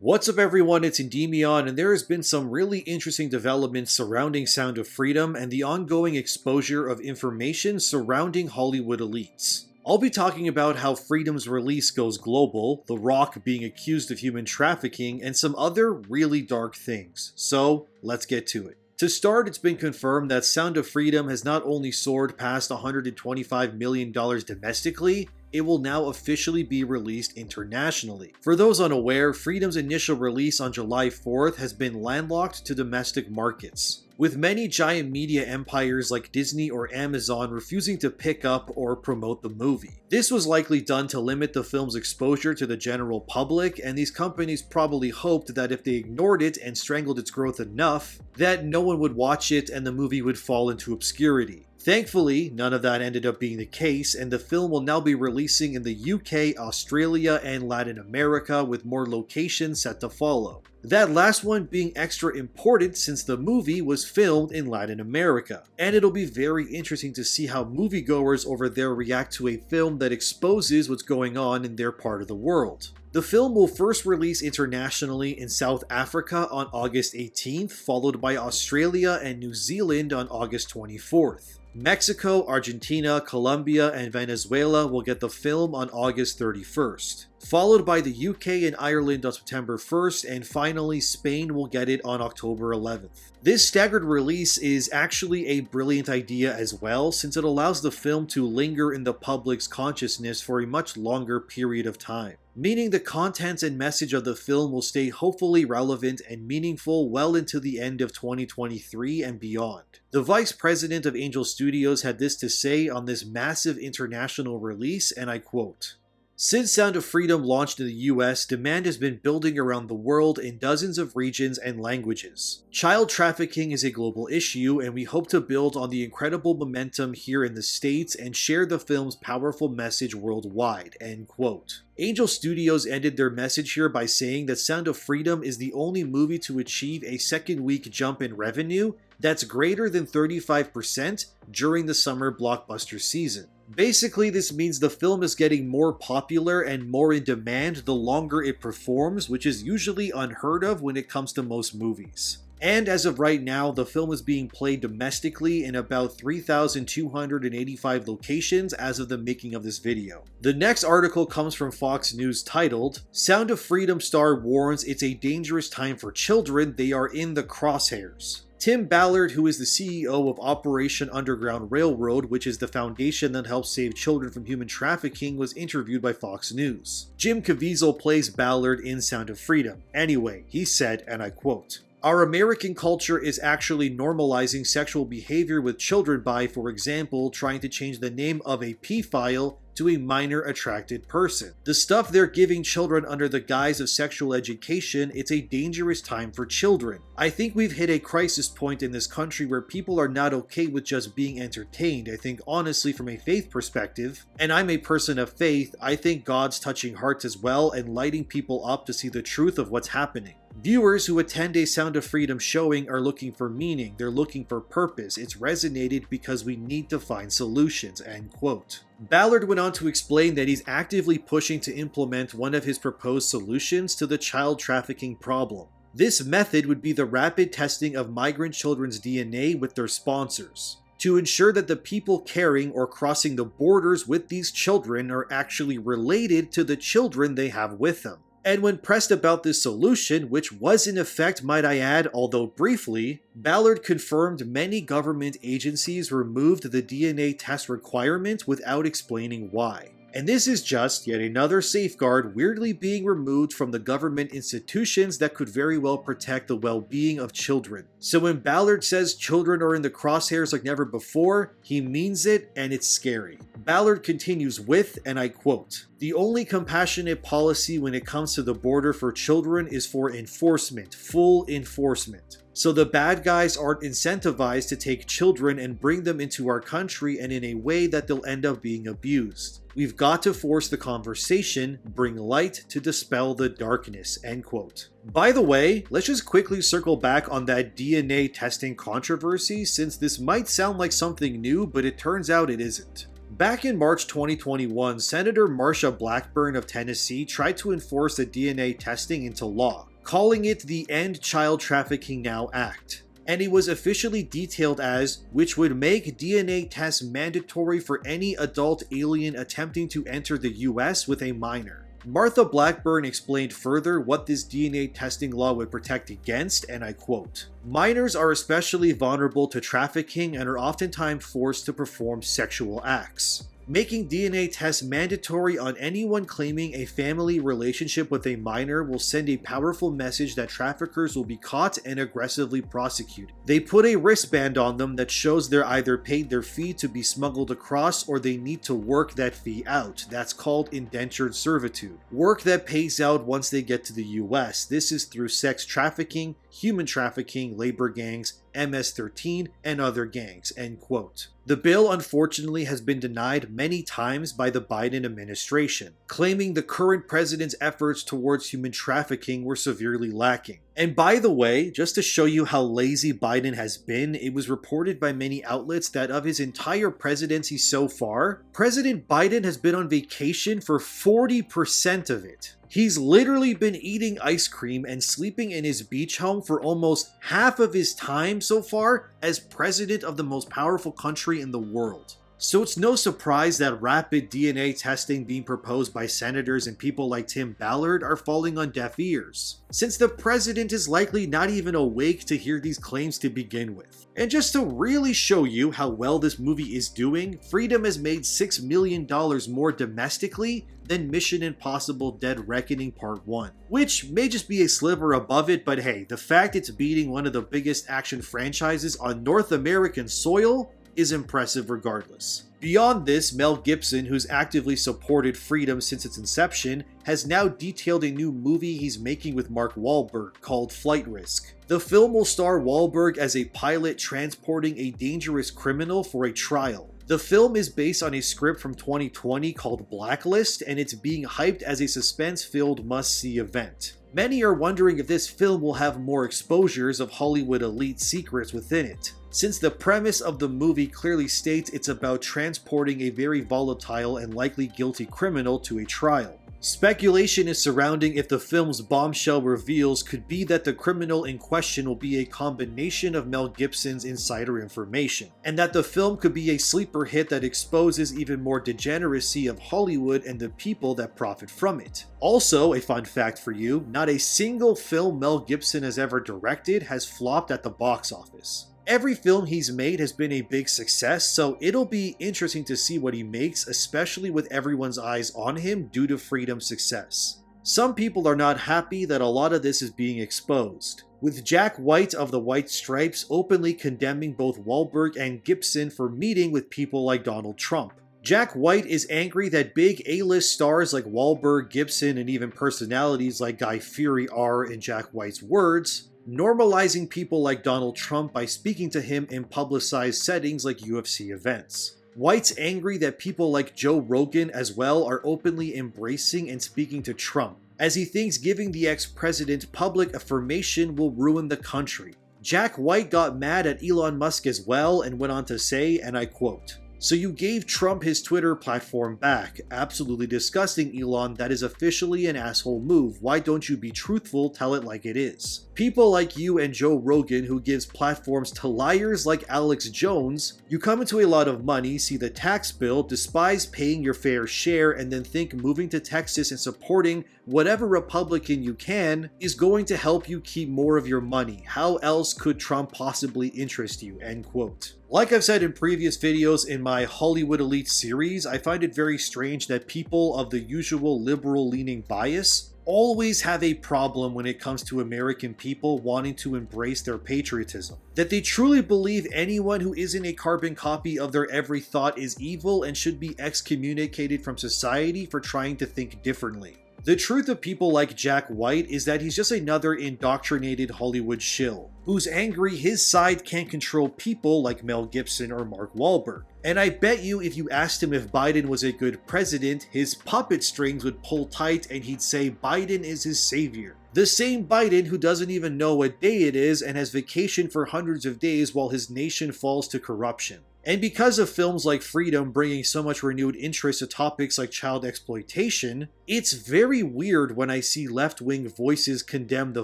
What's up everyone, it's Endymion, and there has been some really interesting developments surrounding Sound of Freedom and the ongoing exposure of information surrounding Hollywood elites. I'll be talking about how Freedom's release goes global, The Rock being accused of human trafficking, and some other really dark things. So, let's get to it. To start, it's been confirmed that Sound of Freedom has not only soared past $125 million domestically, it will now officially be released internationally. For those unaware, Freedom's initial release on July 4th has been landlocked to domestic markets, with many giant media empires like Disney or Amazon refusing to pick up or promote the movie. This was likely done to limit the film's exposure to the general public, and these companies probably hoped that if they ignored it and strangled its growth enough, that no one would watch it and the movie would fall into obscurity. Thankfully, none of that ended up being the case, and the film will now be releasing in the UK, Australia, and Latin America, with more locations set to follow. That last one being extra important since the movie was filmed in Latin America. And it'll be very interesting to see how moviegoers over there react to a film that exposes what's going on in their part of the world. The film will first release internationally in South Africa on August 18th, followed by Australia and New Zealand on August 24th. Mexico, Argentina, Colombia, and Venezuela will get the film on August 31st, followed by the UK and Ireland on September 1st, and finally Spain will get it on October 11th. This staggered release is actually a brilliant idea as well, since it allows the film to linger in the public's consciousness for a much longer period of time, meaning the content and message of the film will stay hopefully relevant and meaningful well into the end of 2023 and beyond. The vice president of Angel Studios had this to say on this massive international release, and I quote, "Since Sound of Freedom launched in the US, demand has been building around the world in dozens of regions and languages. Child trafficking is a global issue, and we hope to build on the incredible momentum here in the States and share the film's powerful message worldwide." End quote. Angel Studios ended their message here by saying that Sound of Freedom is the only movie to achieve a second-week jump in revenue that's greater than 35% during the summer blockbuster season. Basically, this means the film is getting more popular and more in demand the longer it performs, which is usually unheard of when it comes to most movies. And as of right now, the film is being played domestically in about 3,285 locations as of the making of this video. The next article comes from Fox News titled, "Sound of Freedom star warns it's a dangerous time for children, they are in the crosshairs." Tim Ballard, who is the CEO of Operation Underground Railroad, which is the foundation that helps save children from human trafficking, was interviewed by Fox News. Jim Caviezel plays Ballard in Sound of Freedom. Anyway, he said, and I quote, "Our American culture is actually normalizing sexual behavior with children by, for example, trying to change the name of a pedophile to a minor attracted person. The stuff they're giving children under the guise of sexual education, it's a dangerous time for children. I think we've hit a crisis point in this country where people are not okay with just being entertained. I think honestly from a faith perspective, and I'm a person of faith, I think God's touching hearts as well and lighting people up to see the truth of what's happening. Viewers who attend a Sound of Freedom showing are looking for meaning, they're looking for purpose, it's resonated because we need to find solutions." End quote. Ballard went on to explain that he's actively pushing to implement one of his proposed solutions to the child trafficking problem. This method would be the rapid testing of migrant children's DNA with their sponsors, to ensure that the people carrying or crossing the borders with these children are actually related to the children they have with them. And when pressed about this solution, which was in effect, might I add, although briefly, Ballard confirmed many government agencies removed the DNA test requirement without explaining why. And this is just yet another safeguard weirdly being removed from the government institutions that could very well protect the well-being of children. So when Ballard says children are in the crosshairs like never before, he means it, and it's scary. Ballard continues with, and I quote, "The only compassionate policy when it comes to the border for children is for enforcement, full enforcement. So the bad guys aren't incentivized to take children and bring them into our country and in a way that they'll end up being abused. We've got to force the conversation, bring light to dispel the darkness." End quote. By the way, let's just quickly circle back on that DNA testing controversy, since this might sound like something new, but it turns out it isn't. Back in March 2021, Senator Marsha Blackburn of Tennessee tried to enforce the DNA testing into law, calling it the End Child Trafficking Now Act. And it was officially detailed as, which would make DNA tests mandatory for any adult alien attempting to enter the US with a minor. Martha Blackburn explained further what this DNA testing law would protect against, and I quote, "Minors are especially vulnerable to trafficking and are oftentimes forced to perform sexual acts. Making DNA tests mandatory on anyone claiming a family relationship with a minor will send a powerful message that traffickers will be caught and aggressively prosecuted. They put a wristband on them that shows they're either paid their fee to be smuggled across or they need to work that fee out. That's called indentured servitude. Work that pays out once they get to the US. This is through sex trafficking, human trafficking, labor gangs, MS-13, and other gangs," end quote. The bill unfortunately has been denied many times by the Biden administration, claiming the current president's efforts towards human trafficking were severely lacking. And by the way, just to show you how lazy Biden has been, it was reported by many outlets that of his entire presidency so far, President Biden has been on vacation for 40% of it. He's literally been eating ice cream and sleeping in his beach home for almost half of his time so far as president of the most powerful country in the world. So it's no surprise that rapid DNA testing being proposed by senators and people like Tim Ballard are falling on deaf ears, since the president is likely not even awake to hear these claims to begin with. And just to really show you how well this movie is doing, Freedom has made $6 million more domestically than Mission Impossible Dead Reckoning Part 1, which may just be a sliver above it, but hey, the fact it's beating one of the biggest action franchises on North American soil is impressive regardless. Beyond this, Mel Gibson, who's actively supported Freedom since its inception, has now detailed a new movie he's making with Mark Wahlberg called Flight Risk. The film will star Wahlberg as a pilot transporting a dangerous criminal for a trial. The film is based on a script from 2020 called Blacklist, and it's being hyped as a suspense-filled must-see event. Many are wondering if this film will have more exposures of Hollywood elite secrets within it, since the premise of the movie clearly states it's about transporting a very volatile and likely guilty criminal to a trial. Speculation is surrounding if the film's bombshell reveals could be that the criminal in question will be a combination of Mel Gibson's insider information, and that the film could be a sleeper hit that exposes even more degeneracy of Hollywood and the people that profit from it. Also, a fun fact for you, not a single film Mel Gibson has ever directed has flopped at the box office. Every film he's made has been a big success, so it'll be interesting to see what he makes, especially with everyone's eyes on him due to Freedom's success. Some people are not happy that a lot of this is being exposed, with Jack White of the White Stripes openly condemning both Wahlberg and Gibson for meeting with people like Donald Trump. Jack White is angry that big A-list stars like Wahlberg, Gibson, and even personalities like Guy Fieri are, in Jack White's words, normalizing people like Donald Trump by speaking to him in publicized settings like UFC events. White's angry that people like Joe Rogan as well are openly embracing and speaking to Trump, as he thinks giving the ex-president public affirmation will ruin the country. Jack White got mad at Elon Musk as well and went on to say, and I quote, "So you gave Trump his Twitter platform back. Absolutely disgusting, Elon. That is officially an asshole move. Why don't you be truthful? Tell it like it is. People like you and Joe Rogan, who gives platforms to liars like Alex Jones, you come into a lot of money, see the tax bill, despise paying your fair share, and then think moving to Texas and supporting whatever Republican you can is going to help you keep more of your money. How else could Trump possibly interest you?" End quote. Like I've said in previous videos in my Hollywood Elite series, I find it very strange that people of the usual liberal-leaning bias always have a problem when it comes to American people wanting to embrace their patriotism. That they truly believe anyone who isn't a carbon copy of their every thought is evil and should be excommunicated from society for trying to think differently. The truth of people like Jack White is that he's just another indoctrinated Hollywood shill, who's angry his side can't control people like Mel Gibson or Mark Wahlberg. And I bet you if you asked him if Biden was a good president, his puppet strings would pull tight and he'd say Biden is his savior. The same Biden who doesn't even know what day it is and has vacationed for hundreds of days while his nation falls to corruption. And because of films like Freedom bringing so much renewed interest to topics like child exploitation, it's very weird when I see left-wing voices condemn the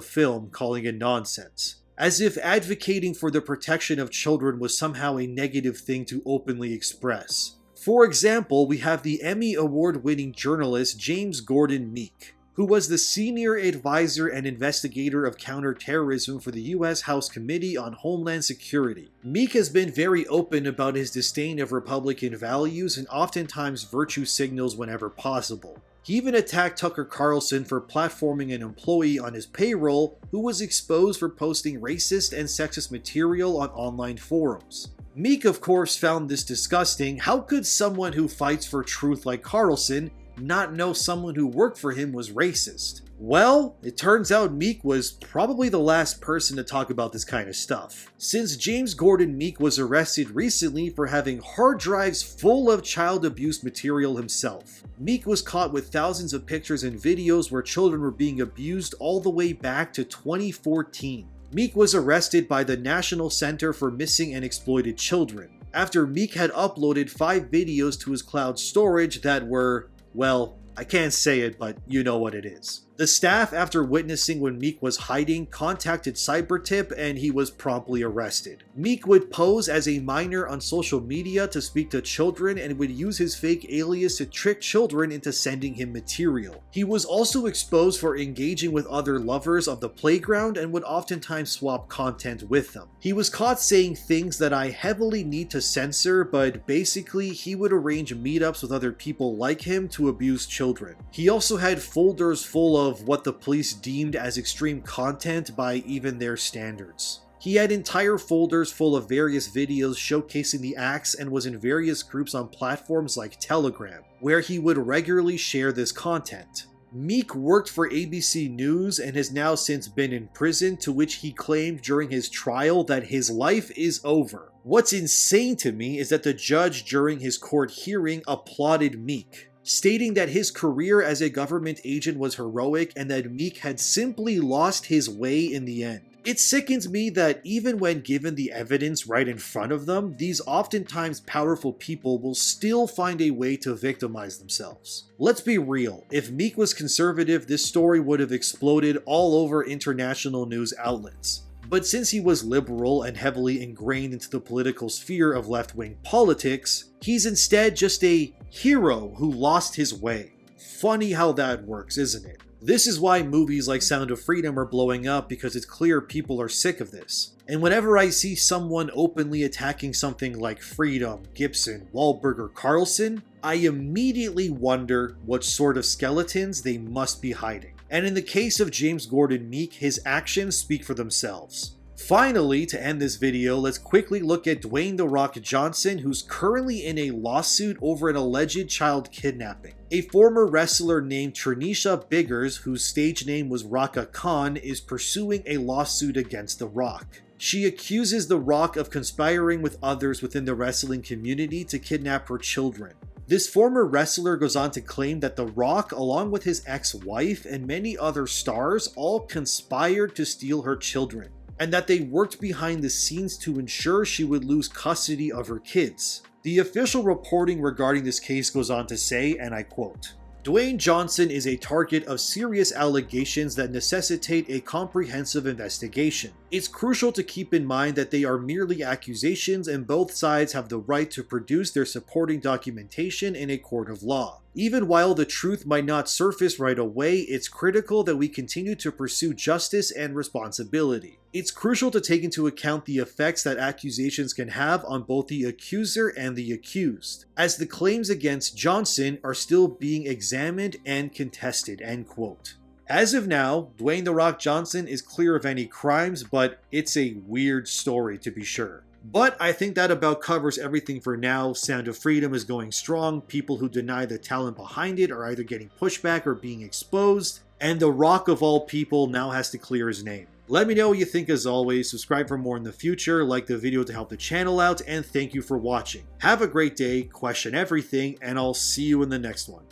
film, calling it nonsense. As if advocating for the protection of children was somehow a negative thing to openly express. For example, we have the Emmy Award-winning journalist James Gordon Meek, who was the senior advisor and investigator of counterterrorism for the U.S. House Committee on Homeland Security. Meek has been very open about his disdain of Republican values and oftentimes virtue signals whenever possible. He even attacked Tucker Carlson for platforming an employee on his payroll who was exposed for posting racist and sexist material on online forums. Meek, of course, found this disgusting. How could someone who fights for truth like Carlson not know someone who worked for him was racist? Well, it turns out Meek was probably the last person to talk about this kind of stuff, since James Gordon Meek was arrested recently for having hard drives full of child abuse material himself. Meek was caught with thousands of pictures and videos where children were being abused all the way back to 2014. Meek was arrested by the National Center for Missing and Exploited Children, after Meek had uploaded 5 videos to his cloud storage that were, well, I can't say it, but you know what it is. The staff, after witnessing when Meek was hiding, contacted CyberTip and he was promptly arrested. Meek would pose as a minor on social media to speak to children and would use his fake alias to trick children into sending him material. He was also exposed for engaging with other lovers of the playground and would oftentimes swap content with them. He was caught saying things that I heavily need to censor, but basically he would arrange meetups with other people like him to abuse children. He also had folders full of what the police deemed as extreme content by even their standards. He had entire folders full of various videos showcasing the acts and was in various groups on platforms like Telegram, where he would regularly share this content. Meek worked for ABC News and has now since been in prison, to which he claimed during his trial that his life is over. What's insane to me is that the judge during his court hearing applauded Meek, stating that his career as a government agent was heroic and that Meek had simply lost his way in the end. It sickens me that even when given the evidence right in front of them, these oftentimes powerful people will still find a way to victimize themselves. Let's be real, if Meek was conservative, this story would have exploded all over international news outlets. But since he was liberal and heavily ingrained into the political sphere of left-wing politics, he's instead just a hero who lost his way. Funny how that works, isn't it? This is why movies like Sound of Freedom are blowing up, because it's clear people are sick of this. And whenever I see someone openly attacking something like Freedom, Gibson, Wahlberg, or Carlson, I immediately wonder what sort of skeletons they must be hiding. And in the case of James Gordon Meek, his actions speak for themselves. Finally, to end this video, let's quickly look at Dwayne "The Rock" Johnson, who's currently in a lawsuit over an alleged child kidnapping. A former wrestler named Trinisha Biggers, whose stage name was Raka Khan, is pursuing a lawsuit against The Rock. She accuses The Rock of conspiring with others within the wrestling community to kidnap her children. This former wrestler goes on to claim that The Rock, along with his ex-wife and many other stars, all conspired to steal her children, and that they worked behind the scenes to ensure she would lose custody of her kids. The official reporting regarding this case goes on to say, and I quote, "Dwayne Johnson is a target of serious allegations that necessitate a comprehensive investigation. It's crucial to keep in mind that they are merely accusations and both sides have the right to produce their supporting documentation in a court of law. Even while the truth might not surface right away, it's critical that we continue to pursue justice and responsibility. It's crucial to take into account the effects that accusations can have on both the accuser and the accused, as the claims against Johnson are still being examined and contested." End quote. As of now, Dwayne "The Rock" Johnson is clear of any crimes, but it's a weird story to be sure. But I think that about covers everything for now. Sound of Freedom is going strong. People who deny the talent behind it are either getting pushback or being exposed. And The Rock of all people now has to clear his name. Let me know what you think as always. Subscribe for more in the future. Like the video to help the channel out. And thank you for watching. Have a great day. Question everything. And I'll see you in the next one.